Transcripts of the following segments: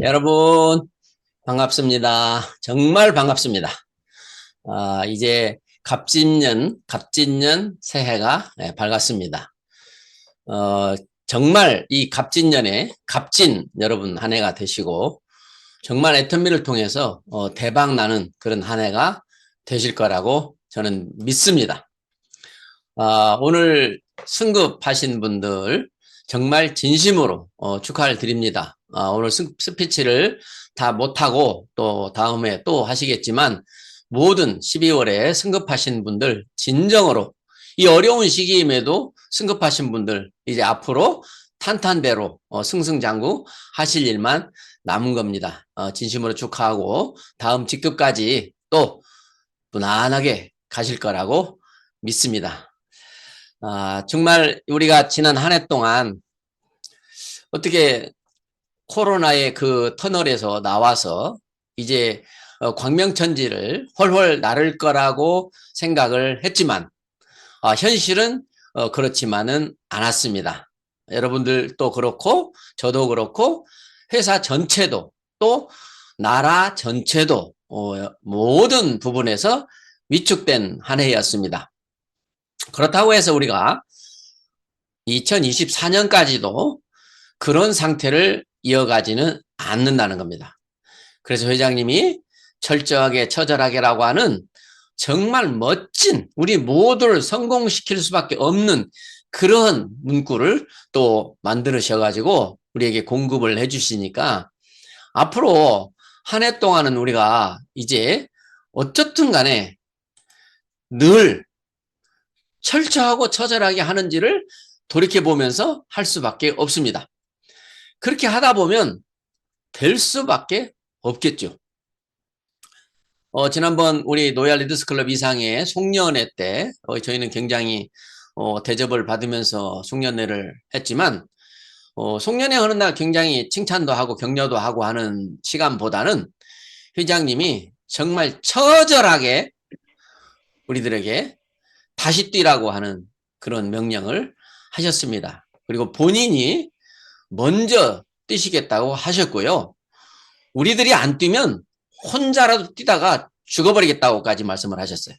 여러분, 반갑습니다. 정말 반갑습니다. 이제 갑진년 새해가 밝았습니다. 어, 정말 이 갑진년에 갑진 여러분 한 해가 되시고, 정말 애터미를 통해서 대박 나는 그런 한 해가 되실 거라고 저는 믿습니다. 오늘 승급하신 분들 정말 진심으로 축하를 드립니다. 오늘 스피치를 다 못하고 또 다음에 또 하시겠지만 모든 12월에 승급하신 분들 진정으로 이 어려운 시기임에도 승급하신 분들 이제 앞으로 탄탄대로 승승장구 하실 일만 남은 겁니다. 진심으로 축하하고 다음 직급까지 또 무난하게 가실 거라고 믿습니다. 정말 우리가 지난 한 해 동안 어떻게 코로나의 그 터널에서 나와서 이제 광명천지를 훨훨 나를 거라고 생각을 했지만 현실은 그렇지만은 않았습니다. 여러분들도 그렇고 저도 그렇고 회사 전체도 또 나라 전체도 모든 부분에서 위축된 한 해였습니다. 그렇다고 해서 우리가 2024년까지도 그런 상태를 이어가지는 않는다는 겁니다. 그래서 회장님이 철저하게 처절하게라고 하는 정말 멋진 우리 모두를 성공시킬 수밖에 없는 그런 문구를 또 만들으셔가지고 우리에게 공급을 해주시니까 앞으로 한 해 동안은 우리가 이제 어쨌든 간에 늘 철저하고 처절하게 하는지를 돌이켜보면서 할 수밖에 없습니다. 그렇게 하다 보면 될 수밖에 없겠죠. 지난번 우리 노얄 리더스클럽 이상의 송년회 때 저희는 굉장히 대접을 받으면서 송년회를 했지만 송년회 하는 날 굉장히 칭찬도 하고 격려도 하고 하는 시간보다는 회장님이 정말 처절하게 우리들에게 다시 뛰라고 하는 그런 명령을 하셨습니다. 그리고 본인이 먼저 뛰시겠다고 하셨고요. 우리들이 안 뛰면 혼자라도 뛰다가 죽어버리겠다고까지 말씀을 하셨어요.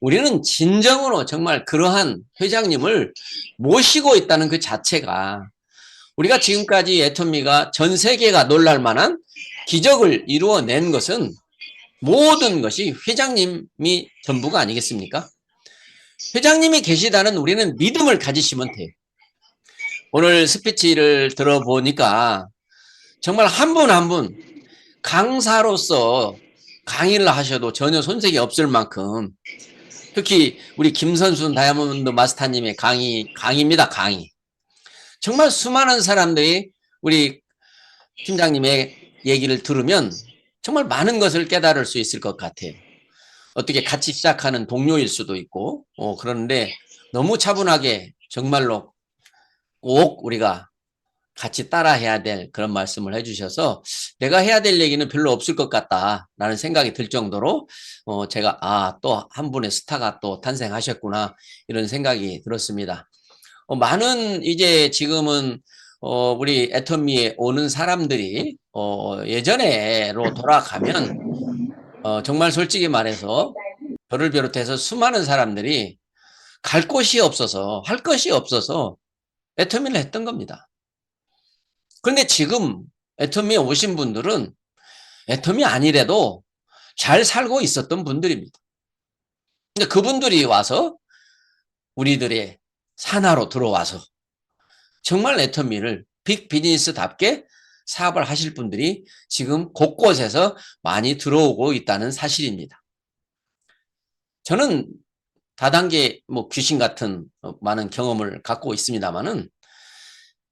우리는 진정으로 정말 그러한 회장님을 모시고 있다는 그 자체가 우리가 지금까지 애터미가 전 세계가 놀랄 만한 기적을 이루어낸 것은 모든 것이 회장님이 전부가 아니겠습니까? 회장님이 계시다는 우리는 믿음을 가지시면 돼요. 오늘 스피치를 들어보니까 정말 한 분 한 분 강사로서 강의를 하셔도 전혀 손색이 없을 만큼 특히 우리 김선순 다이아몬드 마스터님의 강의입니다. 강의. 정말 수많은 사람들이 우리 팀장님의 얘기를 들으면 정말 많은 것을 깨달을 수 있을 것 같아요. 어떻게 같이 시작하는 동료일 수도 있고 그런데 너무 차분하게 정말로 꼭 우리가 같이 따라 해야 될 그런 말씀을 해주셔서 내가 해야 될 얘기는 별로 없을 것 같다라는 생각이 들 정도로 제가 또 한 분의 스타가 또 탄생하셨구나 이런 생각이 들었습니다. 많은 이제 지금은 우리 애터미에 오는 사람들이 예전에로 돌아가면 정말 솔직히 말해서 저를 비롯해서 수많은 사람들이 갈 곳이 없어서 할 것이 없어서 애터미를 했던 겁니다. 그런데 지금 애터미에 오신 분들은 애터미 아니래도 잘 살고 있었던 분들입니다. 근데 그분들이 와서 우리들의 산하로 들어와서 정말 애터미를 빅 비즈니스답게 사업을 하실 분들이 지금 곳곳에서 많이 들어오고 있다는 사실입니다. 저는 다단계 귀신 같은 많은 경험을 갖고 있습니다만은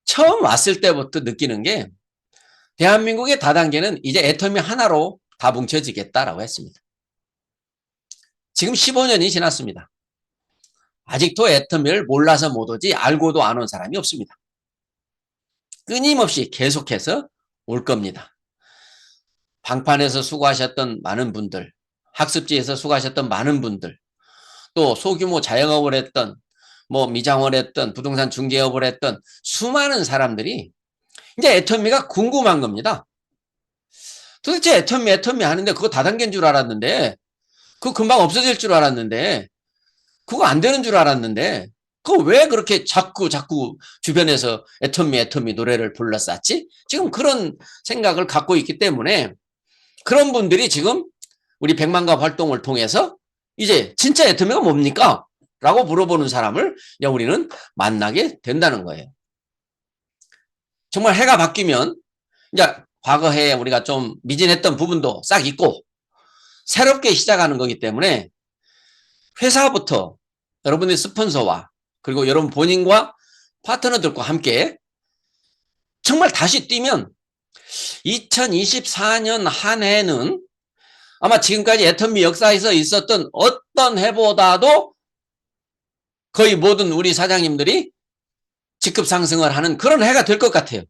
처음 왔을 때부터 느끼는 게 대한민국의 다단계는 이제 애터미 하나로 다 뭉쳐지겠다라고 했습니다. 지금 15년이 지났습니다. 아직도 애터미를 몰라서 못 오지 알고도 안 온 사람이 없습니다. 끊임없이 계속해서 올 겁니다. 방판에서 수고하셨던 많은 분들, 학습지에서 수고하셨던 많은 분들, 또 소규모 자영업을 했던 미장을 했던 부동산 중개업을 했던 수많은 사람들이 이제 애터미가 궁금한 겁니다. 도대체 애터미 하는데 그거 다단계인 줄 알았는데, 그거 금방 없어질 줄 알았는데, 그거 안 되는 줄 알았는데, 그거 왜 그렇게 자꾸 주변에서 애터미 노래를 불렀었지? 지금 그런 생각을 갖고 있기 때문에 그런 분들이 지금 우리 백만갑 활동을 통해서 이제 진짜 애터미가 뭡니까? 라고 물어보는 사람을 우리는 만나게 된다는 거예요. 정말 해가 바뀌면 이제 과거에 우리가 좀 미진했던 부분도 싹 잊고 새롭게 시작하는 거기 때문에 회사부터 여러분의 스폰서와 그리고 여러분 본인과 파트너들과 함께 정말 다시 뛰면 2024년 한 해는 아마 지금까지 애터미 역사에서 있었던 어떤 해보다도 거의 모든 우리 사장님들이 직급 상승을 하는 그런 해가 될 것 같아요.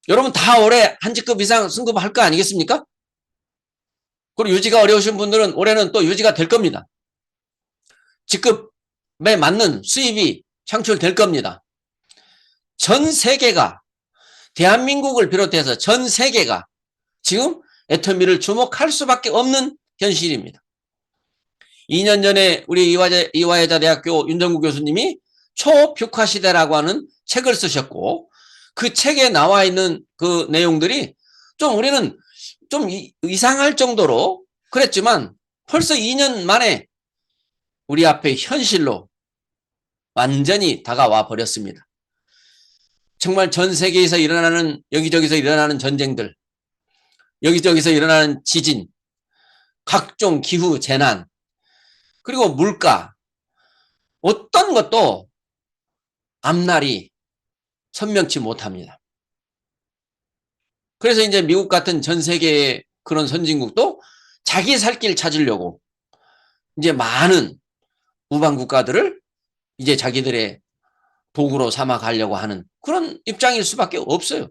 여러분 다 올해 한 직급 이상 승급할 거 아니겠습니까? 그리고 유지가 어려우신 분들은 올해는 또 유지가 될 겁니다. 직급에 맞는 수입이 창출될 겁니다. 전 세계가 대한민국을 비롯해서 전 세계가 지금 애터미를 주목할 수밖에 없는 현실입니다. 2년 전에 우리 이화여자대학교 윤정구 교수님이 초벽화 시대라고 하는 책을 쓰셨고 그 책에 나와 있는 그 내용들이 좀 우리는 좀 이상할 정도로 그랬지만 벌써 2년 만에 우리 앞에 현실로 완전히 다가와 버렸습니다. 정말 전 세계에서 일어나는 여기저기서 일어나는 전쟁들, 여기저기서 일어나는 지진, 각종 기후 재난, 그리고 물가, 어떤 것도 앞날이 선명치 못합니다. 그래서 이제 미국 같은 전 세계의 그런 선진국도 자기 살 길 찾으려고 이제 많은 우방 국가들을 이제 자기들의 도구로 삼아 가려고 하는 그런 입장일 수밖에 없어요.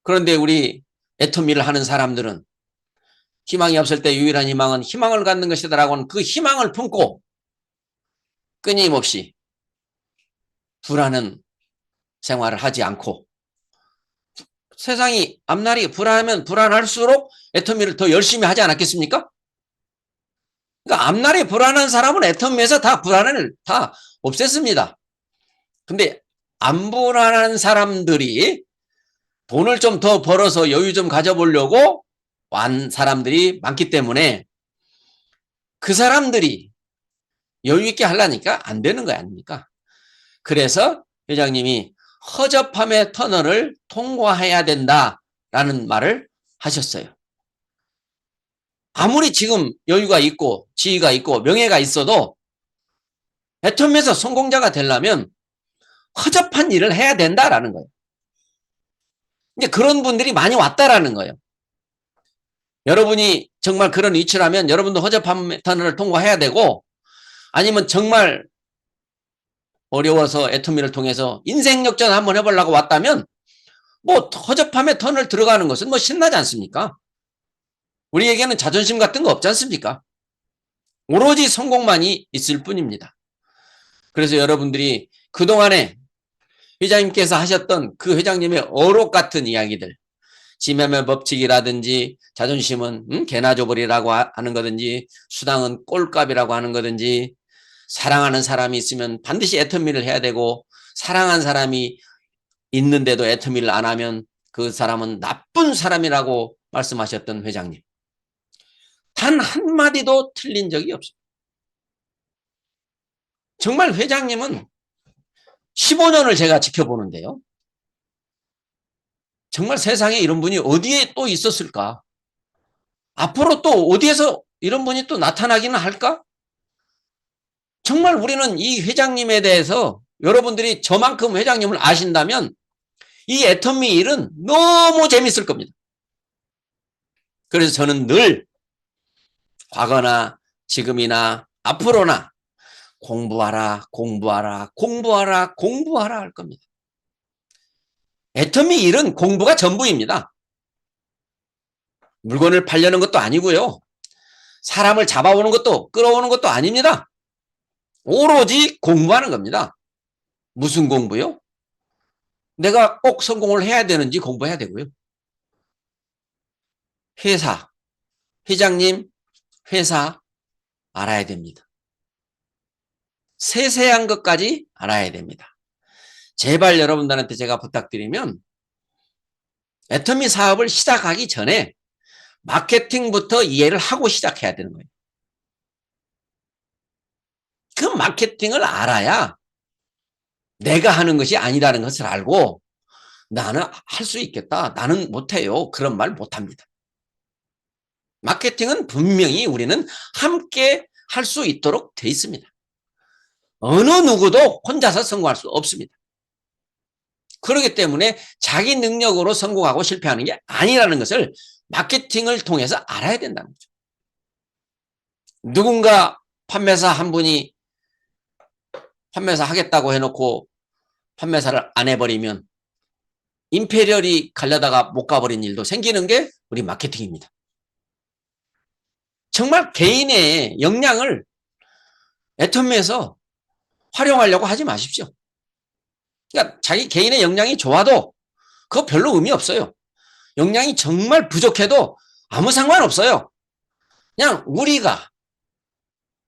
그런데 우리 애터미를 하는 사람들은 희망이 없을 때 유일한 희망은 희망을 갖는 것이다라고 하는 그 희망을 품고 끊임없이 불안한 생활을 하지 않고 세상이 앞날이 불안하면 불안할수록 애터미를 더 열심히 하지 않았겠습니까? 그러니까 앞날이 불안한 사람은 애터미에서 다 불안을 다 없앴습니다. 근데 안 불안한 사람들이 돈을 좀 더 벌어서 여유 좀 가져보려고 한 사람들이 많기 때문에 그 사람들이 여유 있게 하려니까 안 되는 거 아닙니까? 그래서 회장님이 허접함의 터널을 통과해야 된다라는 말을 하셨어요. 아무리 지금 여유가 있고 지위가 있고 명예가 있어도 애터미에서 성공자가 되려면 허접한 일을 해야 된다라는 거예요. 이제 그런 분들이 많이 왔다라는 거예요. 여러분이 정말 그런 위치라면 여러분도 허접한 터널을 통과해야 되고 아니면 정말 어려워서 애터미를 통해서 인생 역전 한번 해보려고 왔다면 뭐 허접함의 터널 들어가는 것은 뭐 신나지 않습니까? 우리에게는 자존심 같은 거 없지 않습니까? 오로지 성공만이 있을 뿐입니다. 그래서 여러분들이 그동안에 회장님께서 하셨던 그 회장님의 어록 같은 이야기들 지매매 법칙이라든지 자존심은 개나 줘버리라고 하는 거든지 수당은 꼴값이라고 하는 거든지 사랑하는 사람이 있으면 반드시 애터미를 해야 되고 사랑한 사람이 있는데도 애터미를 안 하면 그 사람은 나쁜 사람이라고 말씀하셨던 회장님. 단 한마디도 틀린 적이 없어요. 정말 회장님은 15년을 제가 지켜보는데요. 정말 세상에 이런 분이 어디에 또 있었을까? 앞으로 또 어디에서 이런 분이 또 나타나기는 할까? 정말 우리는 이 회장님에 대해서 여러분들이 저만큼 회장님을 아신다면 이 애터미 일은 너무 재밌을 겁니다. 그래서 저는 늘 과거나 지금이나 앞으로나 공부하라, 공부하라, 공부하라, 공부하라 할 겁니다. 애터미 일은 공부가 전부입니다. 물건을 팔려는 것도 아니고요. 사람을 잡아오는 것도 끌어오는 것도 아닙니다. 오로지 공부하는 겁니다. 무슨 공부요? 내가 꼭 성공을 해야 되는지 공부해야 되고요. 회사, 회장님, 회사 알아야 됩니다. 세세한 것까지 알아야 됩니다. 제발 여러분들한테 제가 부탁드리면 애터미 사업을 시작하기 전에 마케팅부터 이해를 하고 시작해야 되는 거예요. 그 마케팅을 알아야 내가 하는 것이 아니라는 것을 알고 나는 할 수 있겠다. 나는 못해요. 그런 말 못합니다. 마케팅은 분명히 우리는 함께 할 수 있도록 돼 있습니다. 어느 누구도 혼자서 성공할 수 없습니다. 그렇기 때문에 자기 능력으로 성공하고 실패하는 게 아니라는 것을 마케팅을 통해서 알아야 된다는 거죠. 누군가 판매사 한 분이 판매사 하겠다고 해놓고 판매사를 안 해버리면 임페리얼이 가려다가 못 가버린 일도 생기는 게 우리 마케팅입니다. 정말 개인의 역량을 애터미에서 활용하려고 하지 마십시오. 그러니까 자기 개인의 역량이 좋아도 그거 별로 의미 없어요. 역량이 정말 부족해도 아무 상관없어요. 그냥 우리가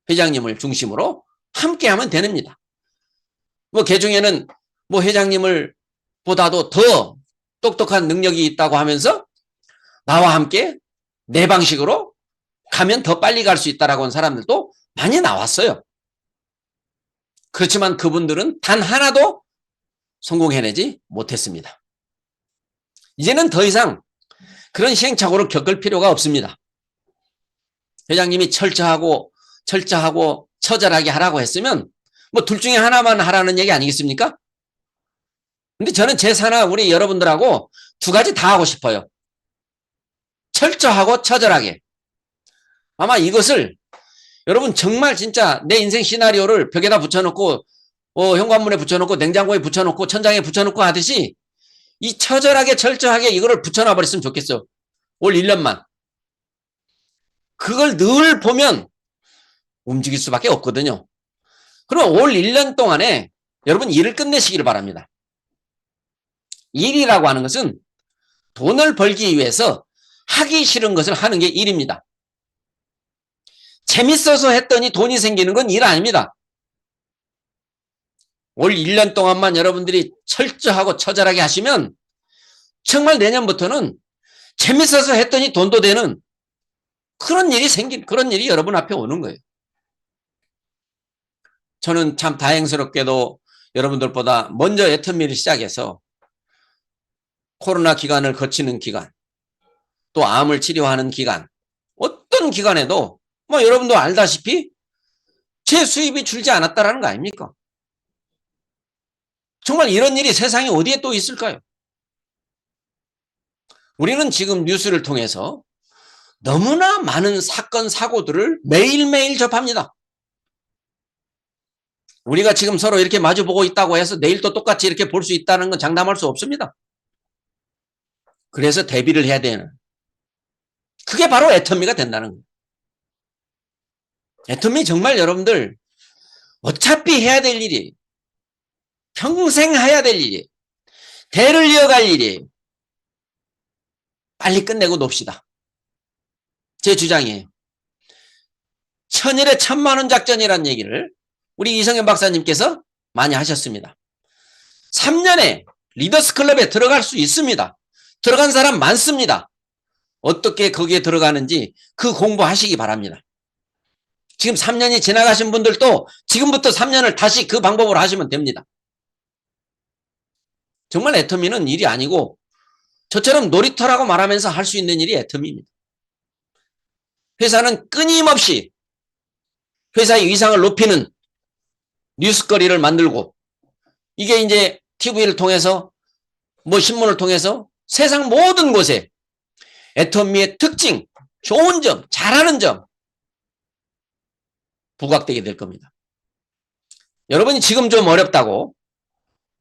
회장님을 중심으로 함께 하면 됩니다. 뭐 개중에는 뭐 회장님을 보다도 더 똑똑한 능력이 있다고 하면서 나와 함께 내 방식으로 가면 더 빨리 갈 수 있다라고 하는 사람들도 많이 나왔어요. 그렇지만 그분들은 단 하나도 성공해내지 못했습니다. 이제는 더 이상 그런 시행착오를 겪을 필요가 없습니다. 회장님이 철저하고 처절하게 하라고 했으면 뭐 둘 중에 하나만 하라는 얘기 아니겠습니까? 근데 저는 제 사나 우리 여러분들하고 두 가지 다 하고 싶어요. 철저하고 처절하게. 아마 이것을 여러분 정말 진짜 내 인생 시나리오를 벽에다 붙여놓고 현관문에 붙여놓고 냉장고에 붙여놓고 천장에 붙여놓고 하듯이 이 처절하게 철저하게 이거를 붙여놔 버렸으면 좋겠어. 올 1년만. 그걸 늘 보면 움직일 수밖에 없거든요. 그럼 올 1년 동안에 여러분 일을 끝내시기를 바랍니다. 일이라고 하는 것은 돈을 벌기 위해서 하기 싫은 것을 하는 게 일입니다. 재밌어서 했더니 돈이 생기는 건 일 아닙니다. 올 1년 동안만 여러분들이 철저하고 처절하게 하시면 정말 내년부터는 재밌어서 했더니 돈도 되는 그런 일이 여러분 앞에 오는 거예요. 저는 참 다행스럽게도 여러분들보다 먼저 애터미를 시작해서 코로나 기간을 거치는 기간, 또 암을 치료하는 기간, 어떤 기간에도 뭐 여러분도 알다시피 제 수입이 줄지 않았다라는 거 아닙니까? 정말 이런 일이 세상에 어디에 또 있을까요? 우리는 지금 뉴스를 통해서 너무나 많은 사건, 사고들을 매일매일 접합니다. 우리가 지금 서로 이렇게 마주보고 있다고 해서 내일 또 똑같이 이렇게 볼 수 있다는 건 장담할 수 없습니다. 그래서 대비를 해야 되는. 그게 바로 애터미가 된다는 거예요. 애터미 정말 여러분들 어차피 해야 될 일이 평생 해야 될 일이 대를 이어갈 일이 빨리 끝내고 놉시다. 제 주장이에요. 천일에 1000만 원 작전이라는 얘기를 우리 이성현 박사님께서 많이 하셨습니다. 3년에 리더스 클럽에 들어갈 수 있습니다. 들어간 사람 많습니다. 어떻게 거기에 들어가는지 그 공부하시기 바랍니다. 지금 3년이 지나가신 분들도 지금부터 3년을 다시 그 방법으로 하시면 됩니다. 정말 애터미는 일이 아니고 저처럼 놀이터라고 말하면서 할 수 있는 일이 애터미입니다. 회사는 끊임없이 회사의 위상을 높이는 뉴스거리를 만들고 이게 이제 TV를 통해서 뭐 신문을 통해서 세상 모든 곳에 애터미의 특징, 좋은 점, 잘하는 점 부각되게 될 겁니다. 여러분이 지금 좀 어렵다고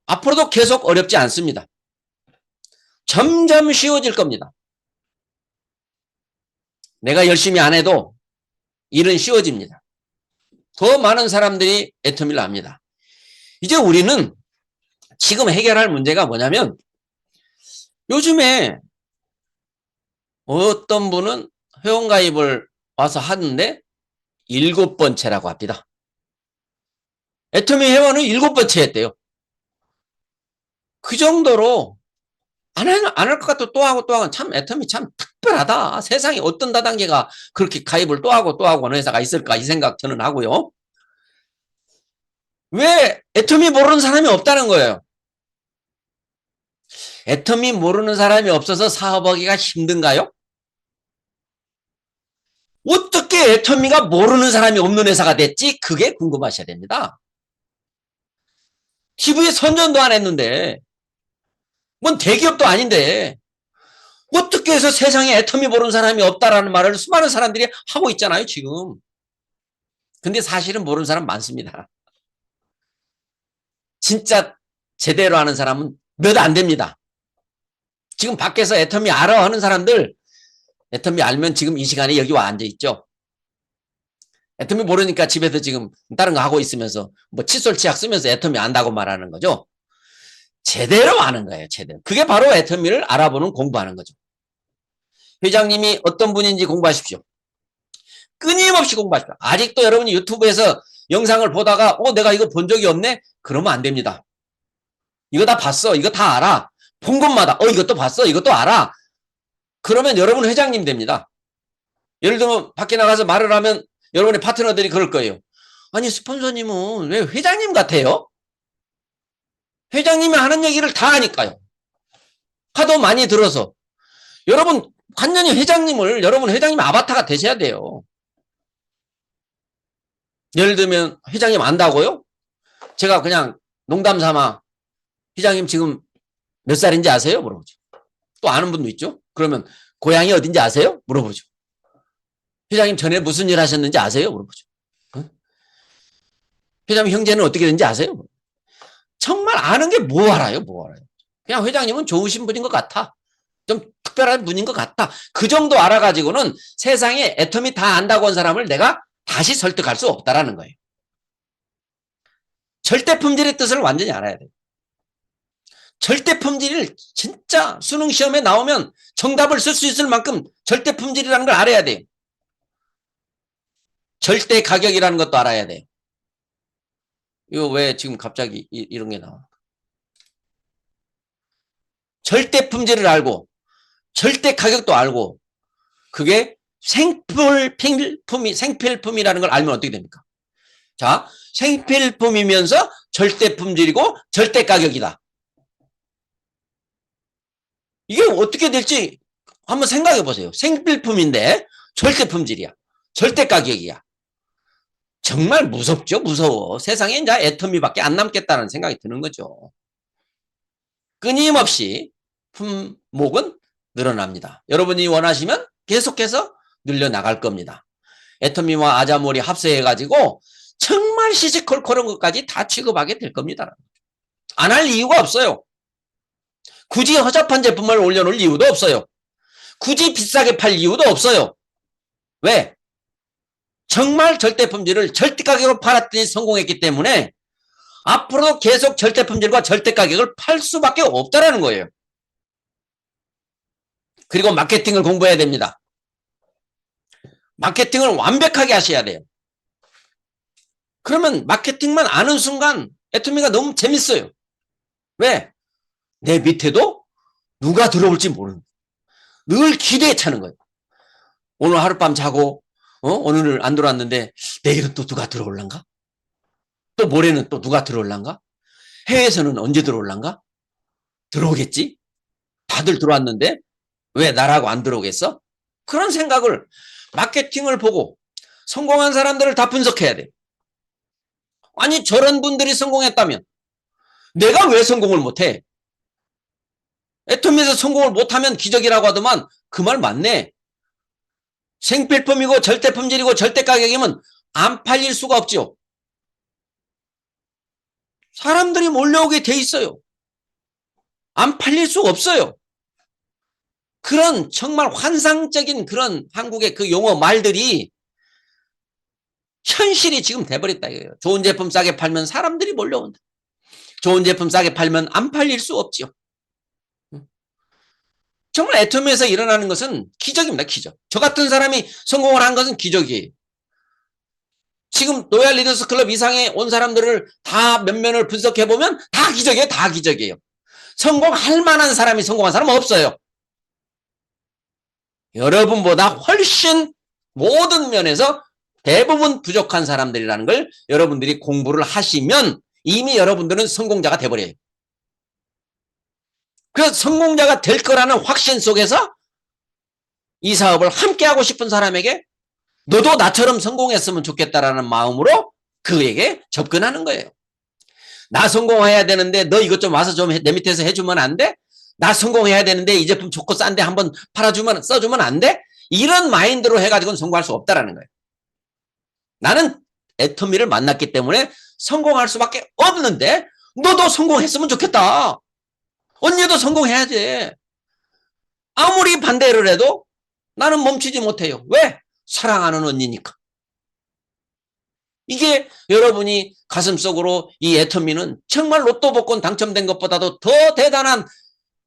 앞으로도 계속 어렵지 않습니다. 점점 쉬워질 겁니다. 내가 열심히 안 해도 일은 쉬워집니다. 더 많은 사람들이 애터미를 합니다. 이제 우리는 지금 해결할 문제가 뭐냐면 요즘에 어떤 분은 회원가입을 와서 하는데 7번째라고 합니다. 애터미 회원은 7번째 했대요. 그 정도로 안 할 것 같아 또 하고 또 하고 참 애터미 참 특별하다. 세상에 어떤 다단계가 그렇게 가입을 또 하고 하는 회사가 있을까 이 생각 저는 하고요. 왜 애터미 모르는 사람이 없다는 거예요. 애터미 모르는 사람이 없어서 사업하기가 힘든가요? 어떻게 애터미가 모르는 사람이 없는 회사가 됐지? 그게 궁금하셔야 됩니다. TV에 선전도 안 했는데 뭔 대기업도 아닌데 어떻게 해서 세상에 애터미 모르는 사람이 없다라는 말을 수많은 사람들이 하고 있잖아요 지금. 근데 사실은 모르는 사람 많습니다. 진짜 제대로 하는 사람은 몇 안 됩니다. 지금 밖에서 애터미 알아 하는 사람들 애터미 알면 지금 이 시간에 여기 와 앉아 있죠. 애터미 모르니까 집에서 지금 다른 거 하고 있으면서 뭐 칫솔 치약 쓰면서 애터미 안다고 말하는 거죠. 제대로 아는 거예요. 제대로. 그게 바로 애터미를 알아보는 공부하는 거죠. 회장님이 어떤 분인지 공부하십시오. 끊임없이 공부하십시오. 아직도 여러분이 유튜브에서 영상을 보다가 내가 이거 본 적이 없네? 그러면 안 됩니다. 이거 다 봤어. 이거 다 알아. 본 것마다 이것도 봤어. 이것도 알아. 그러면 여러분 회장님 됩니다. 예를 들면 밖에 나가서 말을 하면 여러분의 파트너들이 그럴 거예요. 아니 스폰서님은 왜 회장님 같아요? 회장님이 하는 얘기를 다 하니까요. 하도 많이 들어서. 여러분 완전히 여러분 회장님 아바타가 되셔야 돼요. 예를 들면 회장님 안다고요? 제가 그냥 농담 삼아 회장님 지금 몇 살인지 아세요? 물어보죠. 또 아는 분도 있죠. 그러면 고향이 어딘지 아세요? 물어보죠. 회장님 전에 무슨 일 하셨는지 아세요? 물어보죠. 회장님 형제는 어떻게 되는지 아세요? 정말 아는 게 뭐 알아요? 뭐 알아요? 그냥 회장님은 좋으신 분인 것 같아. 좀 특별한 분인 것 같다. 그 정도 알아가지고는 세상에 애터미 다 안다고 한 사람을 내가 다시 설득할 수 없다라는 거예요. 절대 품질의 뜻을 완전히 알아야 돼요. 절대 품질을 진짜 수능 시험에 나오면 정답을 쓸 수 있을 만큼 절대 품질이라는 걸 알아야 돼요. 절대 가격이라는 것도 알아야 돼요. 이거 왜 지금 갑자기 이런 게 나와? 절대 품질을 알고 절대 가격도 알고 그게 생필품이라는 걸 알면 어떻게 됩니까? 자, 생필품이면서 절대 품질이고 절대 가격이다. 이게 어떻게 될지 한번 생각해 보세요. 생필품인데 절대 품질이야. 절대 가격이야. 정말 무섭죠? 무서워. 세상에 이제 애터미밖에 안 남겠다는 생각이 드는 거죠. 끊임없이 품목은 늘어납니다. 여러분이 원하시면 계속해서 늘려나갈 겁니다. 애터미와 아자몰이 합세해가지고 정말 시시콜콜한 것까지 다 취급하게 될 겁니다. 안 할 이유가 없어요. 굳이 허접한 제품을 올려놓을 이유도 없어요. 굳이 비싸게 팔 이유도 없어요. 왜? 정말 절대 품질을 절대 가격으로 팔았더니 성공했기 때문에 앞으로도 계속 절대 품질과 절대 가격을 팔 수밖에 없다는 거예요. 그리고 마케팅을 공부해야 됩니다. 마케팅을 완벽하게 하셔야 돼요. 그러면 마케팅만 아는 순간 애터미가 너무 재밌어요. 왜? 내 밑에도 누가 들어올지 모르는 늘 기대에 차는 거예요. 오늘 하룻밤 자고 오늘 안 들어왔는데 내일은 또 누가 들어올란가? 또 모레는 또 누가 들어올란가? 해외에서는 언제 들어올란가? 들어오겠지? 다들 들어왔는데 왜 나라고 안 들어오겠어? 그런 생각을 마케팅을 보고 성공한 사람들을 다 분석해야 돼. 아니 저런 분들이 성공했다면 내가 왜 성공을 못해? 애터미에서 성공을 못하면 기적이라고 하더만 그 말 맞네. 생필품이고 절대 품질이고 절대 가격이면 안 팔릴 수가 없죠. 사람들이 몰려오게 돼 있어요. 안 팔릴 수가 없어요. 그런 정말 환상적인 그런 한국의 그 용어 말들이 현실이 지금 돼버렸다 이거예요. 좋은 제품 싸게 팔면 사람들이 몰려온다. 좋은 제품 싸게 팔면 안 팔릴 수 없지요. 정말 애터미에서 일어나는 것은 기적입니다. 기적. 저 같은 사람이 성공을 한 것은 기적이에요. 지금 로얄 리더스 클럽 이상에 온 사람들을 다 면면을 분석해보면 다 기적이에요. 다 기적이에요. 성공할 만한 사람이 성공한 사람은 없어요. 여러분보다 훨씬 모든 면에서 대부분 부족한 사람들이라는 걸 여러분들이 공부를 하시면 이미 여러분들은 성공자가 돼버려요. 그래서 성공자가 될 거라는 확신 속에서 이 사업을 함께 하고 싶은 사람에게 너도 나처럼 성공했으면 좋겠다라는 마음으로 그에게 접근하는 거예요. 나 성공해야 되는데 너 이것 좀 와서 좀 내 밑에서 해주면 안 돼? 나 성공해야 되는데 이 제품 좋고 싼데 한번 팔아주면 써주면 안 돼? 이런 마인드로 해가지고는 성공할 수 없다라는 거예요. 나는 애터미를 만났기 때문에 성공할 수밖에 없는데 너도 성공했으면 좋겠다. 언니도 성공해야지. 아무리 반대를 해도 나는 멈추지 못해요. 왜? 사랑하는 언니니까. 이게 여러분이 가슴속으로 이 애터미는 정말 로또 복권 당첨된 것보다도 더 대단한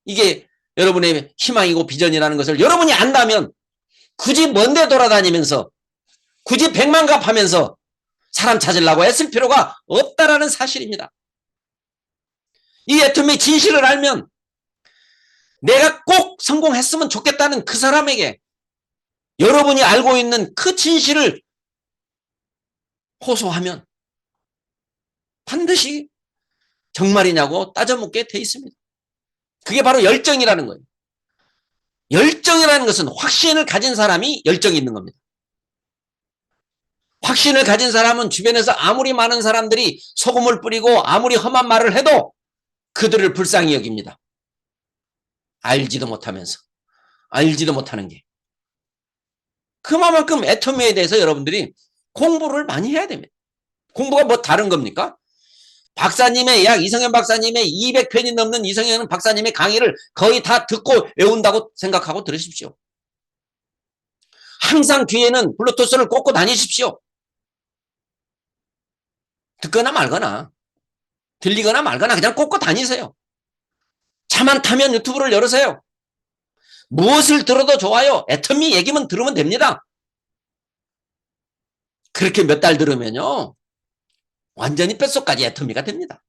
이게 여러분의 희망이고 비전이라는 것을 여러분이 안다면 굳이 먼데 돌아다니면서 굳이 백만갑 하면서 사람 찾으려고 애쓸 필요가 없다라는 사실입니다. 이 애터미의 진실을 알면 내가 꼭 성공했으면 좋겠다는 그 사람에게 여러분이 알고 있는 그 진실을 호소하면 반드시 정말이냐고 따져 묻게 돼 있습니다. 그게 바로 열정이라는 거예요. 열정이라는 것은 확신을 가진 사람이 열정이 있는 겁니다. 확신을 가진 사람은 주변에서 아무리 많은 사람들이 소금을 뿌리고 아무리 험한 말을 해도 그들을 불쌍히 여깁니다. 알지도 못하면서. 알지도 못하는 게. 그만큼 애터미에 대해서 여러분들이 공부를 많이 해야 됩니다. 공부가 뭐 다른 겁니까? 박사님의 약 이성현 박사님의 200편이 넘는 이성현 박사님의 강의를 거의 다 듣고 외운다고 생각하고 들으십시오. 항상 귀에는 블루투스를 꽂고 다니십시오. 듣거나 말거나 들리거나 말거나 그냥 꽂고 다니세요. 차만 타면 유튜브를 열으세요. 무엇을 들어도 좋아요. 애터미 얘기만 들으면 됩니다. 그렇게 몇 달 들으면요. 완전히 뼛속까지 애터미가 됩니다.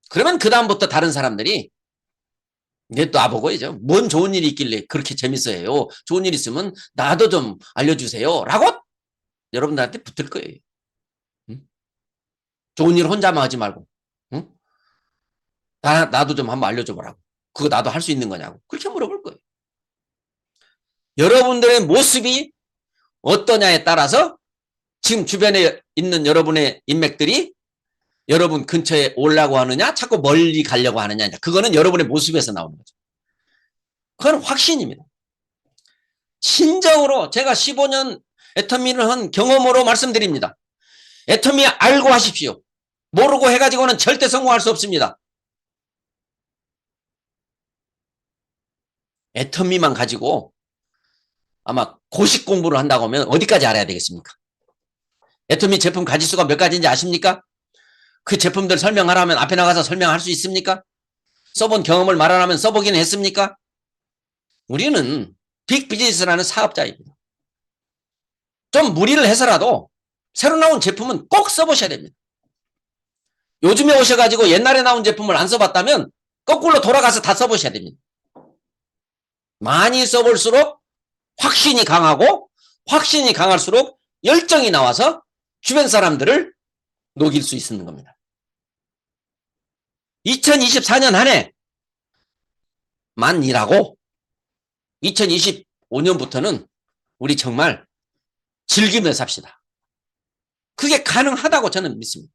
그러면 그 다음부터 다른 사람들이 이제 놔보고 이제 뭔 좋은 일이 있길래 그렇게 재밌어해요. 좋은 일 있으면 나도 좀 알려주세요. 라고 여러분들한테 붙을 거예요. 응? 좋은 일 혼자만 하지 말고 응? 나도 좀 한번 알려줘보라고. 그거 나도 할 수 있는 거냐고. 그렇게 물어볼 거예요. 여러분들의 모습이 어떠냐에 따라서 지금 주변에 있는 여러분의 인맥들이 여러분 근처에 오려고 하느냐 자꾸 멀리 가려고 하느냐 그거는 여러분의 모습에서 나오는 거죠. 그건 확신입니다. 신정으로 제가 15년 애터미를 한 경험으로 말씀드립니다. 애터미 알고 하십시오. 모르고 해가지고는 절대 성공할 수 없습니다. 애터미만 가지고 아마 고식 공부를 한다고 하면 어디까지 알아야 되겠습니까? 애터미 제품 가지수가 몇 가지인지 아십니까? 그 제품들 설명하라면 앞에 나가서 설명할 수 있습니까? 써본 경험을 말하라면 써보기는 했습니까? 우리는 빅비즈니스라는 사업자입니다. 좀 무리를 해서라도 새로 나온 제품은 꼭 써보셔야 됩니다. 요즘에 오셔가지고 옛날에 나온 제품을 안 써봤다면 거꾸로 돌아가서 다 써보셔야 됩니다. 많이 써볼수록 확신이 강하고 확신이 강할수록 열정이 나와서 주변 사람들을 녹일 수 있는 겁니다. 2024년 한 해만 일하고 2025년부터는 우리 정말 즐기며 삽시다. 그게 가능하다고 저는 믿습니다.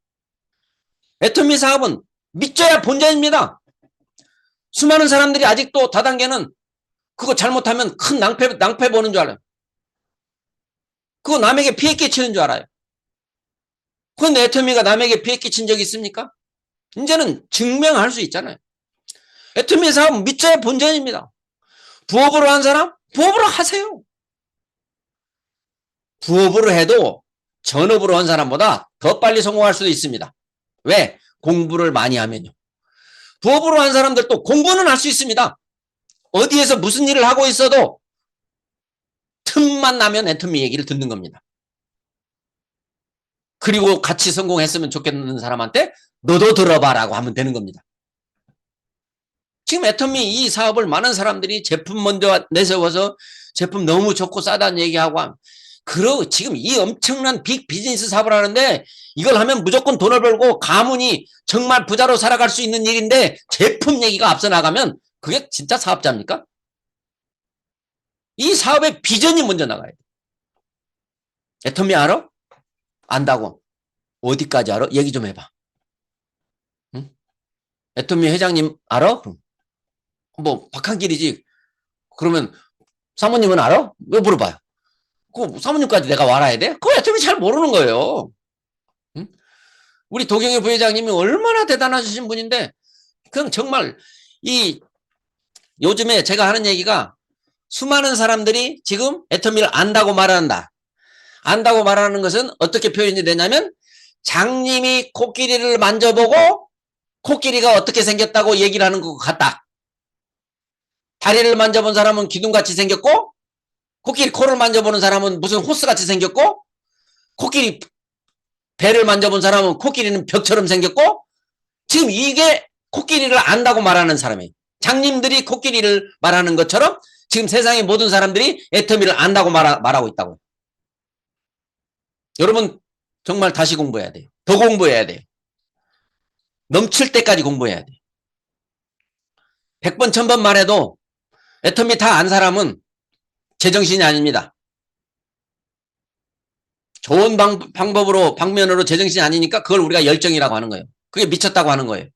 애터미 사업은 믿져야 본전입니다. 수많은 사람들이 아직도 다단계는 그거 잘못하면 큰 낭패 보는 줄 알아요. 그거 남에게 피해 끼치는 줄 알아요. 그런데 애터미가 남에게 피해 끼친 적이 있습니까? 이제는 증명할 수 있잖아요. 애터미 사업은 믿져야 본전입니다. 부업으로 한 사람? 부업으로 하세요. 부업으로 해도 전업으로 한 사람보다 더 빨리 성공할 수도 있습니다. 왜? 공부를 많이 하면요. 부업으로 한 사람들도 공부는 할 수 있습니다. 어디에서 무슨 일을 하고 있어도 틈만 나면 애터미 얘기를 듣는 겁니다. 그리고 같이 성공했으면 좋겠는 사람한테 너도 들어봐라고 하면 되는 겁니다. 지금 애터미 이 사업을 많은 사람들이 제품 먼저 내세워서 제품 너무 좋고 싸다는 얘기하고 지금 이 엄청난 빅 비즈니스 사업을 하는데 이걸 하면 무조건 돈을 벌고 가문이 정말 부자로 살아갈 수 있는 일인데 제품 얘기가 앞서 나가면 그게 진짜 사업자입니까? 이 사업의 비전이 먼저 나가야 돼. 애터미 알아? 안다고. 어디까지 알아? 얘기 좀 해봐. 응? 애터미 회장님 알아? 뭐 박한길이지. 그러면 사모님은 알아? 왜 물어봐요? 그 사모님까지 내가 알아야 돼? 그거 애터미 잘 모르는 거예요. 응? 우리 도경의 부회장님이 얼마나 대단하신 분인데 그럼 정말 이 요즘에 제가 하는 얘기가 수많은 사람들이 지금 애터미를 안다고 말한다. 안다고 말하는 것은 어떻게 표현이 되냐면 장님이 코끼리를 만져보고 코끼리가 어떻게 생겼다고 얘기를 하는 것 같다. 다리를 만져본 사람은 기둥같이 생겼고 코끼리 코를 만져보는 사람은 무슨 호스같이 생겼고 코끼리 배를 만져본 사람은 코끼리는 벽처럼 생겼고 지금 이게 코끼리를 안다고 말하는 사람이에요. 장님들이 코끼리를 말하는 것처럼 지금 세상의 모든 사람들이 애터미를 안다고 말하고 있다고요. 여러분 정말 다시 공부해야 돼요. 더 공부해야 돼요. 넘칠 때까지 공부해야 돼요. 100번 1000번 말해도 애터미 다 안 사람은 제정신이 아닙니다. 좋은 방면으로 제정신이 아니니까 그걸 우리가 열정이라고 하는 거예요. 그게 미쳤다고 하는 거예요.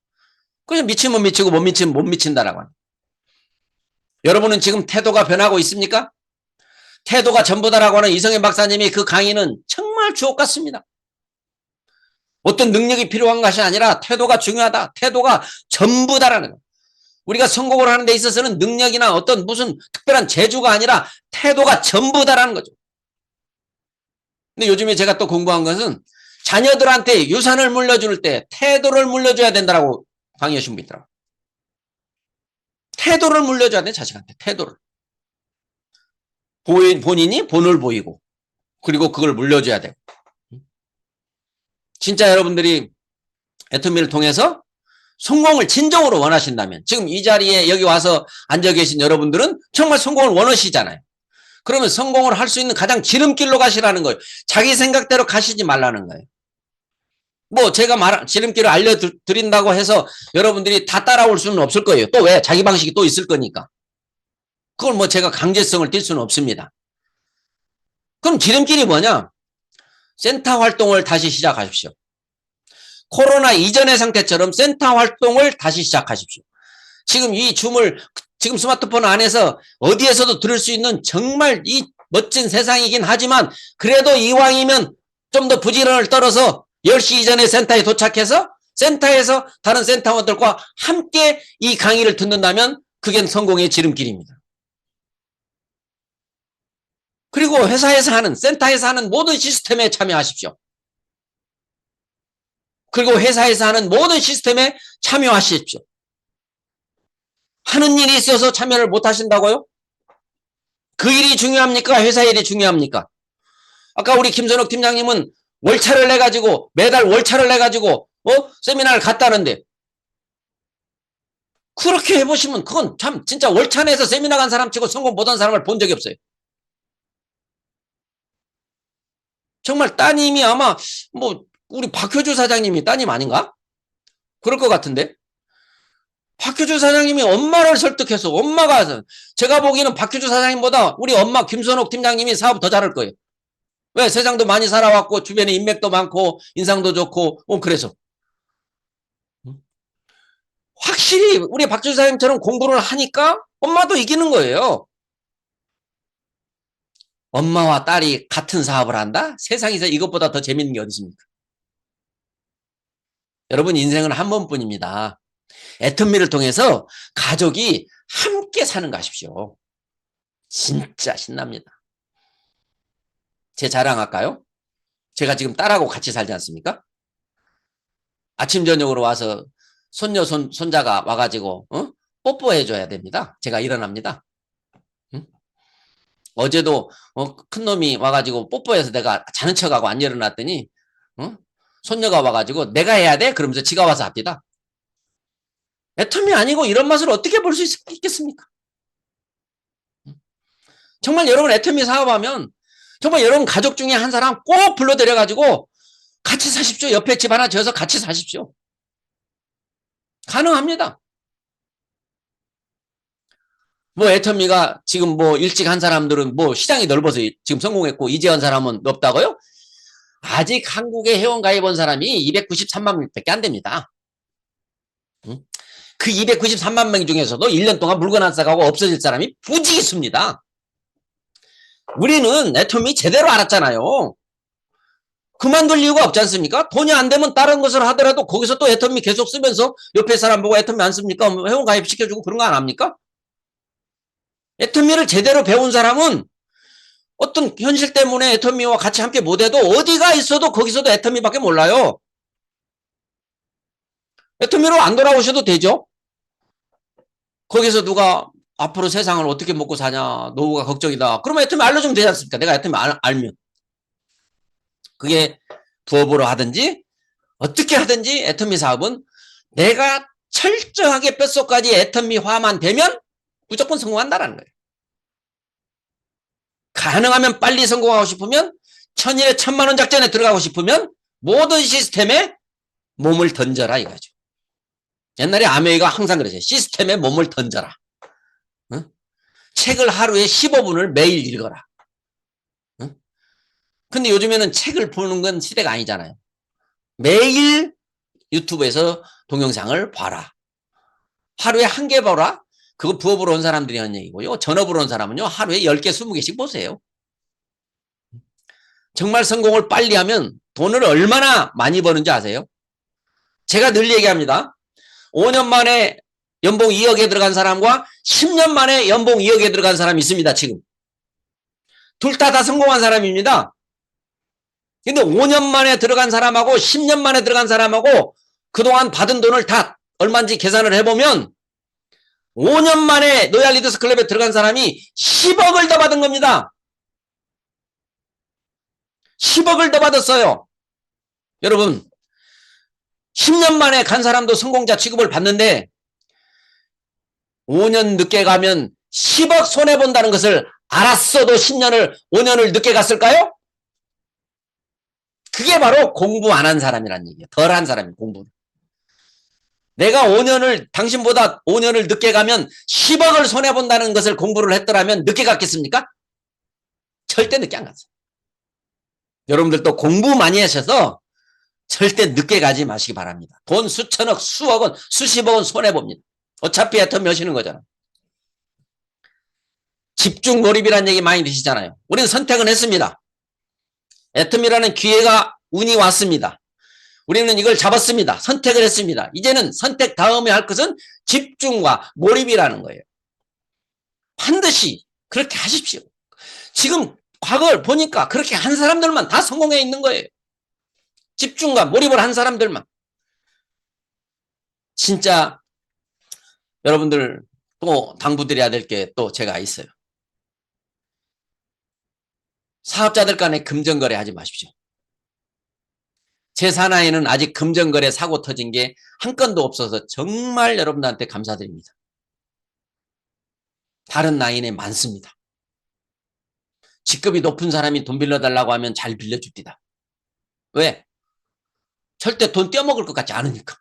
그냥 미치면 미치고 못 미치면 못 미친다라고 하는 거예요. 여러분은 지금 태도가 변하고 있습니까? 태도가 전부다라고 하는 이성현 박사님이 그 강의는 정말 주옥 같습니다. 어떤 능력이 필요한 것이 아니라 태도가 중요하다. 태도가 전부다라는 거예요. 우리가 성공을 하는 데 있어서는 능력이나 어떤 무슨 특별한 재주가 아니라 태도가 전부다라는 거죠. 근데 요즘에 제가 또 공부한 것은 자녀들한테 유산을 물려줄 때 태도를 물려줘야 된다라고 강의하신 분 있더라고요. 태도를 물려줘야 돼, 자식한테. 태도를. 본인이 본을 보이고 그리고 그걸 물려줘야 돼. 진짜 여러분들이 애터미를 통해서 성공을 진정으로 원하신다면 지금 이 자리에 여기 와서 앉아 계신 여러분들은 정말 성공을 원하시잖아요. 그러면 성공을 할 수 있는 가장 지름길로 가시라는 거예요. 자기 생각대로 가시지 말라는 거예요. 뭐 제가 지름길을 알려드린다고 해서 여러분들이 다 따라올 수는 없을 거예요. 또 왜? 자기 방식이 또 있을 거니까. 그걸 뭐 제가 강제성을 띨 수는 없습니다. 그럼 지름길이 뭐냐? 센터 활동을 다시 시작하십시오. 코로나 이전의 상태처럼 센터 활동을 다시 시작하십시오. 지금 이 줌을 지금 스마트폰 안에서 어디에서도 들을 수 있는 정말 이 멋진 세상이긴 하지만 그래도 이왕이면 좀 더 부지런을 떨어서 10시 이전에 센터에 도착해서 센터에서 다른 센터원들과 함께 이 강의를 듣는다면 그게 성공의 지름길입니다. 그리고 회사에서 하는 센터에서 하는 모든 시스템에 참여하십시오. 그리고 회사에서 하는 모든 시스템에 참여하십시오. 하는 일이 있어서 참여를 못 하신다고요? 그 일이 중요합니까? 회사 일이 중요합니까? 아까 우리 김선욱 팀장님은 월차를 내가지고 매달 월차를 내가지고 세미나를 갔다는데 그렇게 해보시면 그건 참 진짜 월차 내서 세미나 간 사람 치고 성공 못한 사람을 본 적이 없어요. 정말 따님이 아마 뭐 우리 박효주 사장님이 따님 아닌가? 그럴 것 같은데 박효주 사장님이 엄마를 설득해서 엄마가 제가 보기에는 박효주 사장님보다 우리 엄마 김선옥 팀장님이 사업 더 잘할 거예요. 왜? 세상도 많이 살아왔고 주변에 인맥도 많고 인상도 좋고 그래서 확실히 우리 박효주 사장님처럼 공부를 하니까 엄마도 이기는 거예요. 엄마와 딸이 같은 사업을 한다? 세상에서 이것보다 더 재밌는 게 어디 있습니까? 여러분 인생은 한 번뿐입니다. 애터미를 통해서 가족이 함께 사는 거 하십시오. 진짜 신납니다. 제 자랑할까요? 제가 지금 딸하고 같이 살지 않습니까? 아침 저녁으로 와서 손자가 와가지고 뽀뽀해줘야 됩니다. 제가 일어납니다. 응? 어제도 큰 놈이 와가지고 뽀뽀해서 내가 자는 척하고 안 일어났더니 손녀가 와가지고 내가 해야 돼? 그러면서 지가 와서 합니다. 애텀이 아니고 이런 맛을 어떻게 볼 수 있겠습니까? 정말 여러분 애터미 사업하면 정말 여러분 가족 중에 한 사람 꼭 불러들여가지고 같이 사십시오. 옆에 집 하나 지어서 같이 사십시오. 가능합니다. 뭐 애터미가 지금 뭐 일찍 한 사람들은 뭐 시장이 넓어서 지금 성공했고 이제 한 사람은 없다고요? 아직 한국에 회원 가입한 사람이 293만 명밖에 안 됩니다. 그 293만 명 중에서도 1년 동안 물건 안 싸가고 없어질 사람이 부지 있습니다. 우리는 애터미 제대로 알았잖아요. 그만둘 이유가 없지 않습니까? 돈이 안 되면 다른 것을 하더라도 거기서 또 애터미 계속 쓰면서 옆에 사람 보고 애터미 안 씁니까? 회원 가입시켜주고 그런 거 안 합니까? 애터미를 제대로 배운 사람은 어떤 현실 때문에 애터미와 같이 함께 못해도 어디가 있어도 거기서도 애터미밖에 몰라요. 애터미로 안 돌아오셔도 되죠. 거기서 누가 앞으로 세상을 어떻게 먹고 사냐 노후가 걱정이다. 그러면 애터미 알려주면 되지 않습니까? 내가 애터미 알면. 그게 부업으로 하든지 어떻게 하든지 애터미 사업은 내가 철저하게 뼛속까지 애터미화만 되면 무조건 성공한다는 거예요. 가능하면 빨리 성공하고 싶으면 천일에 1000만원 작전에 들어가고 싶으면 모든 시스템에 몸을 던져라 이거죠. 옛날에 아메이가 항상 그러죠. 시스템에 몸을 던져라. 응? 책을 하루에 15분을 매일 읽어라. 응? 근데 요즘에는 책을 보는 건 시대가 아니잖아요. 매일 유튜브에서 동영상을 봐라. 하루에 1개 봐라. 그거 부업으로 온 사람들이 하는 얘기고요. 전업으로 온 사람은요. 하루에 10개, 20개씩 보세요. 정말 성공을 빨리 하면 돈을 얼마나 많이 버는지 아세요? 제가 늘 얘기합니다. 5년 만에 연봉 2억에 들어간 사람과 10년 만에 연봉 2억에 들어간 사람이 있습니다. 지금. 둘 다 성공한 사람입니다. 근데 5년 만에 들어간 사람하고 10년 만에 들어간 사람하고 그동안 받은 돈을 다 얼마인지 계산을 해보면 5년 만에 로얄 리더스 클럽에 들어간 사람이 10억을 더 받은 겁니다. 10억을 더 받았어요. 여러분 10년 만에 간 사람도 성공자 취급을 받는데 5년 늦게 가면 10억 손해본다는 것을 알았어도 5년을 늦게 갔을까요? 그게 바로 공부 안 한 사람이란 얘기예요. 덜 한 사람이 공부를. 내가 당신보다 5년을 늦게 가면 10억을 손해본다는 것을 공부를 했더라면 늦게 갔겠습니까? 절대 늦게 안 갔어요. 여러분들도 공부 많이 하셔서 절대 늦게 가지 마시기 바랍니다. 돈 수천억, 수억원, 수십억원 손해봅니다. 어차피 애터미 하시는 거잖아. 집중 몰입이라는 얘기 많이 드시잖아요. 우리는 선택은 했습니다. 애터미라는 기회가 운이 왔습니다. 우리는 이걸 잡았습니다. 선택을 했습니다. 이제는 선택 다음에 할 것은 집중과 몰입이라는 거예요. 반드시 그렇게 하십시오. 지금 과거를 보니까 그렇게 한 사람들만 다 성공해 있는 거예요. 집중과 몰입을 한 사람들만. 진짜 여러분들 또 당부드려야 될 게 또 제가 있어요. 사업자들 간에 금전거래 하지 마십시오. 제 사나이는 아직 금전거래 사고 터진 게 한 건도 없어서 정말 여러분들한테 감사드립니다. 다른 라인에 많습니다. 직급이 높은 사람이 돈 빌려달라고 하면 잘 빌려줍니다. 왜? 절대 돈 떼어먹을 것 같지 않으니까.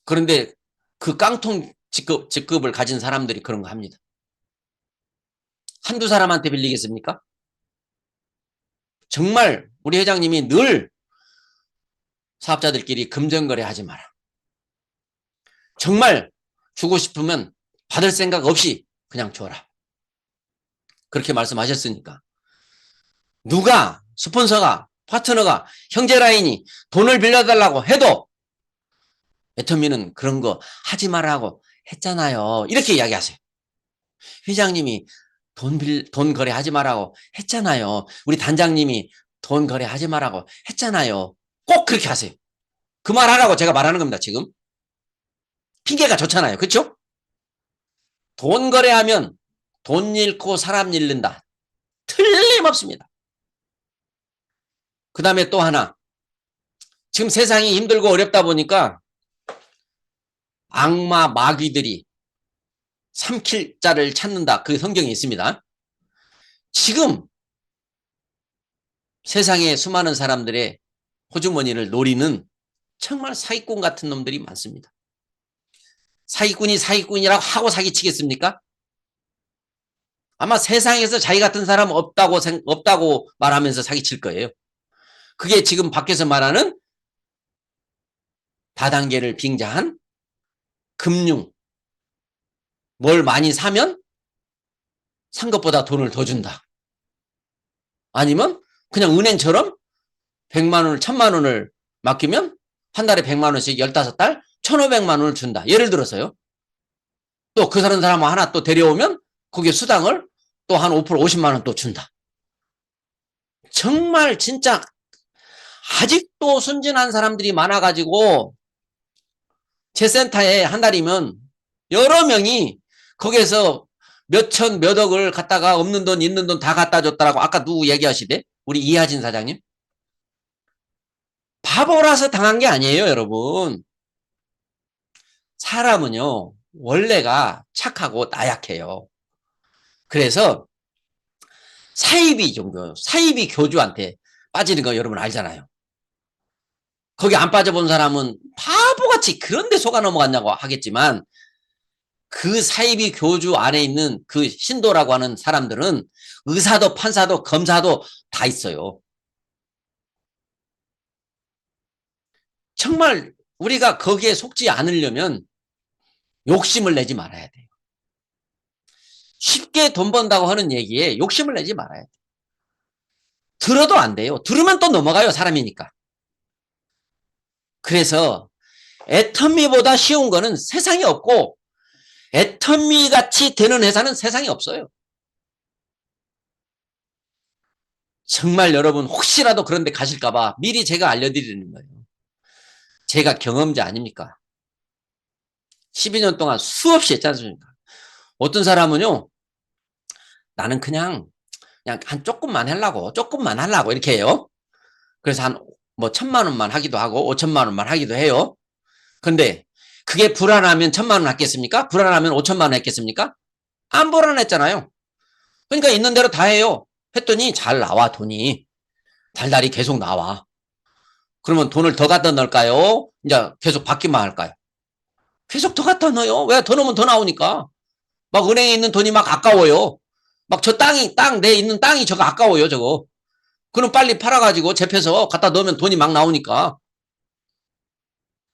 그런데 그 깡통 직급을 가진 사람들이 그런 거 합니다. 한두 사람한테 빌리겠습니까? 정말 우리 회장님이 늘 사업자들끼리 금전거래 하지 마라. 정말 주고 싶으면 받을 생각 없이 그냥 줘라. 그렇게 말씀하셨으니까. 누가 스폰서가 파트너가 형제 라인이 돈을 빌려달라고 해도 애터미는 그런 거 하지 말라고 했잖아요. 이렇게 이야기하세요. 회장님이 돈 거래하지 말라고 했잖아요. 우리 단장님이 돈 거래하지 말라고 했잖아요. 꼭 그렇게 하세요. 그 말 하라고 제가 말하는 겁니다, 지금. 핑계가 좋잖아요. 그렇죠? 돈 거래하면 돈 잃고 사람 잃는다. 틀림없습니다. 그 다음에 또 하나. 지금 세상이 힘들고 어렵다 보니까 악마 마귀들이 삼킬 자를 찾는다. 그 성경이 있습니다. 지금 세상에 수많은 사람들의 호주머니를 노리는 정말 사기꾼 같은 놈들이 많습니다. 사기꾼이 사기꾼이라고 하고 사기치겠습니까? 아마 세상에서 자기 같은 사람 없다고 말하면서 사기칠 거예요. 그게 지금 밖에서 말하는 다단계를 빙자한 금융. 뭘 많이 사면 산 것보다 돈을 더 준다. 아니면 그냥 은행처럼 100만 원을 1000만 원을 맡기면 한 달에 100만 원씩 15달 1500만 원을 준다. 예를 들어서요. 또 그 사람 하나 또 데려오면 거기에 수당을 또 한 5% 50만 원 또 준다. 정말 진짜 아직도 순진한 사람들이 많아가지고 제 센터에 한 달이면 여러 명이 거기에서 몇천 몇억을 갖다가 없는 돈 있는 돈 다 갖다 줬다라고 아까 누구 얘기하시대? 우리 이하진 사장님. 바보라서 당한 게 아니에요, 여러분. 사람은요 원래가 착하고 나약해요. 그래서 사이비 교주한테 빠지는 거 여러분 알잖아요. 거기 안 빠져본 사람은 바보같이 그런데 속아 넘어갔냐고 하겠지만 그 사이비 교주 안에 있는 그 신도라고 하는 사람들은 의사도 판사도 검사도 다 있어요. 정말 우리가 거기에 속지 않으려면 욕심을 내지 말아야 돼요. 쉽게 돈 번다고 하는 얘기에 욕심을 내지 말아야 돼요. 들어도 안 돼요. 들으면 또 넘어가요, 사람이니까. 그래서 애터미보다 쉬운 거는 세상에 없고 애터미 같이 되는 회사는 세상에 없어요. 정말 여러분 혹시라도 그런 데 가실까봐 미리 제가 알려드리는 거예요. 제가 경험자 아닙니까? 12년 동안 수없이 했지 않습니까? 어떤 사람은요, 나는 그냥 한 조금만 하려고 이렇게 해요. 그래서 한 뭐 1000만 원만 하기도 하고 5천만 원만 하기도 해요. 근데 그게 불안하면 1000만 원 했겠습니까? 불안하면 5천만 원 했겠습니까? 안 불안했잖아요. 그러니까 있는 대로 다 해요. 했더니 잘 나와, 돈이. 달달이 계속 나와. 그러면 돈을 더 갖다 넣을까요? 이제 계속 받기만 할까요? 계속 더 갖다 넣어요. 왜? 더 넣으면 더 나오니까. 막 은행에 있는 돈이 막 아까워요. 막 저 내 있는 땅이 저거 아까워요, 저거. 그럼 빨리 팔아가지고 재패서 갖다 넣으면 돈이 막 나오니까.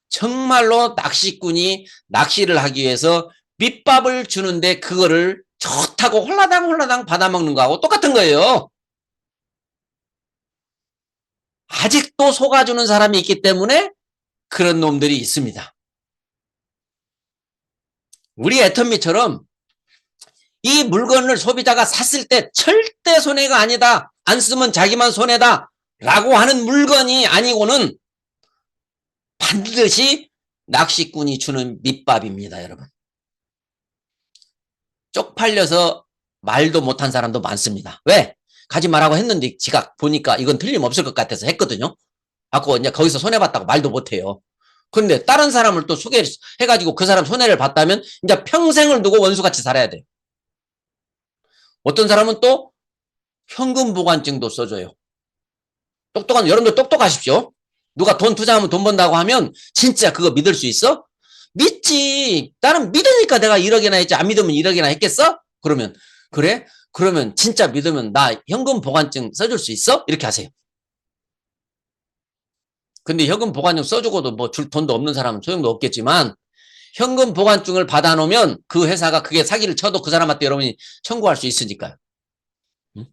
정말로 낚시꾼이 낚시를 하기 위해서 밑밥을 주는데 그거를 좋다고 홀라당 받아먹는 거하고 똑같은 거예요. 아직도 속아주는 사람이 있기 때문에 그런 놈들이 있습니다. 우리 애터미처럼 이 물건을 소비자가 샀을 때 절대 손해가 아니다. 안 쓰면 자기만 손해다. 라고 하는 물건이 아니고는 반드시 낚시꾼이 주는 밑밥입니다, 여러분. 쪽팔려서 말도 못한 사람도 많습니다. 왜? 가지 말라고 했는데 지가 보니까 이건 틀림없을 것 같아서 했거든요. 갖고 이제 거기서 손해봤다고 말도 못해요. 그런데 다른 사람을 또 소개해가지고 그 사람 손해를 봤다면 이제 평생을 두고 원수같이 살아야 돼요. 어떤 사람은 또 현금 보관증도 써줘요. 여러분들 똑똑하십시오. 누가 돈 투자하면 돈 번다고 하면 진짜 그거 믿을 수 있어? 믿지. 나는 믿으니까 내가 1억이나 했지. 안 믿으면 1억이나 했겠어? 그러면 그래? 그러면 진짜 믿으면 나 현금 보관증 써줄 수 있어? 이렇게 하세요. 근데 현금 보관증 써주고도 뭐 줄 돈도 없는 사람은 소용도 없겠지만 현금 보관증을 받아놓으면 그 회사가 그게 사기를 쳐도 그 사람한테 여러분이 청구할 수 있으니까요. 응?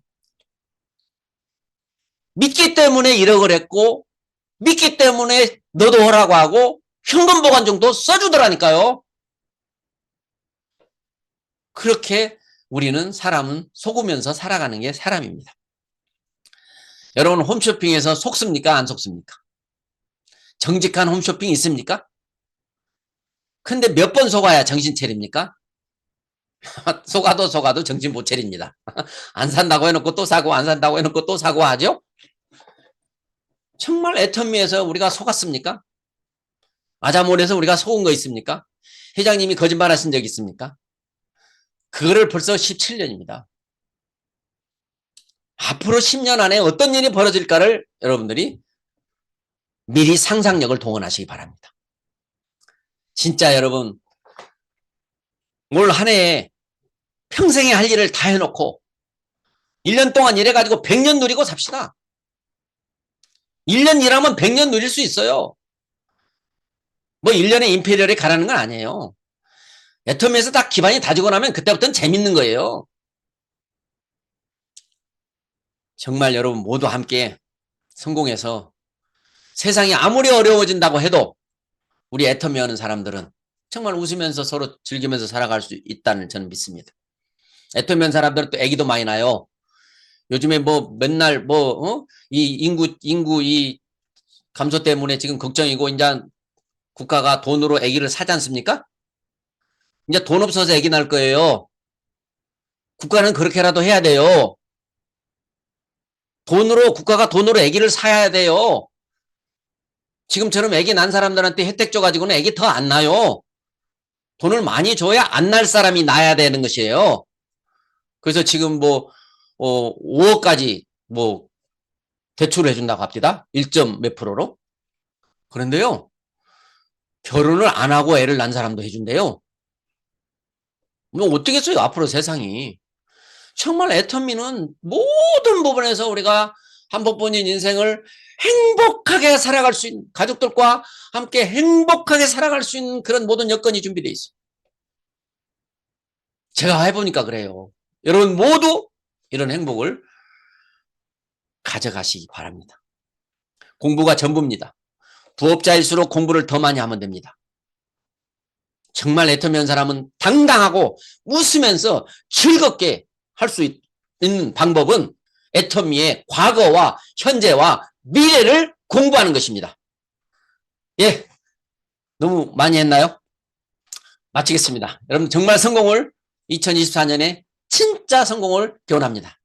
믿기 때문에 1억을 했고 믿기 때문에 너도 하라고 하고 현금 보관증도 써주더라니까요. 그렇게 우리는 사람은 속으면서 살아가는 게 사람입니다. 여러분 홈쇼핑에서 속습니까? 안 속습니까? 정직한 홈쇼핑 있습니까? 근데 몇 번 속아야 정신 차립니까? 속아도 정신 못 차립니다. 안 산다고 해놓고 또 사고, 안 산다고 해놓고 또 사고 하죠? 정말 애터미에서 우리가 속았습니까? 아자몰에서 우리가 속은 거 있습니까? 회장님이 거짓말 하신 적 있습니까? 그거를 벌써 17년입니다. 앞으로 10년 안에 어떤 일이 벌어질까를 여러분들이 미리 상상력을 동원하시기 바랍니다. 진짜 여러분, 올 한 해에 평생에 할 일을 다 해놓고 1년 동안 일해가지고 100년 누리고 삽시다. 1년 일하면 100년 누릴 수 있어요. 뭐 1년에 임페리얼에 가라는 건 아니에요. 애터미에서 다 기반이 다지고 나면 그때부터는 재밌는 거예요. 정말 여러분 모두 함께 성공해서 세상이 아무리 어려워진다고 해도 우리 애터미 하는 사람들은 정말 웃으면서 서로 즐기면서 살아갈 수 있다는 저는 믿습니다. 애터미 하는 사람들은 또 애기도 많이 나요. 요즘에 뭐 맨날 이 인구 이 감소 때문에 지금 걱정이고 이제 국가가 돈으로 애기를 사지 않습니까? 이제 돈 없어서 애기 날 거예요. 국가는 그렇게라도 해야 돼요. 국가가 돈으로 애기를 사야 돼요. 지금처럼 애기 난 사람들한테 혜택 줘가지고는 애기 더 안 나요. 돈을 많이 줘야 안 날 사람이 나야 되는 것이에요. 그래서 지금 5억까지 대출을 해준다고 합니다. 1점 몇 프로로. 그런데요, 결혼을 안 하고 애를 낳은 사람도 해준대요. 뭐 어떻겠어요, 앞으로 세상이. 정말 애터미는 모든 부분에서 우리가 한 번뿐인 인생을 행복하게 살아갈 수 있는, 가족들과 함께 행복하게 살아갈 수 있는 그런 모든 여건이 준비되어 있어요. 제가 해보니까 그래요. 여러분 모두 이런 행복을 가져가시기 바랍니다. 공부가 전부입니다. 부업자일수록 공부를 더 많이 하면 됩니다. 정말 애터미 한 사람은 당당하고 웃으면서 즐겁게 할 수 있는 방법은 애터미의 과거와 현재와 미래를 공부하는 것입니다. 예, 너무 많이 했나요? 마치겠습니다. 여러분 정말 성공을 2024년에 진짜 성공을 기원합니다.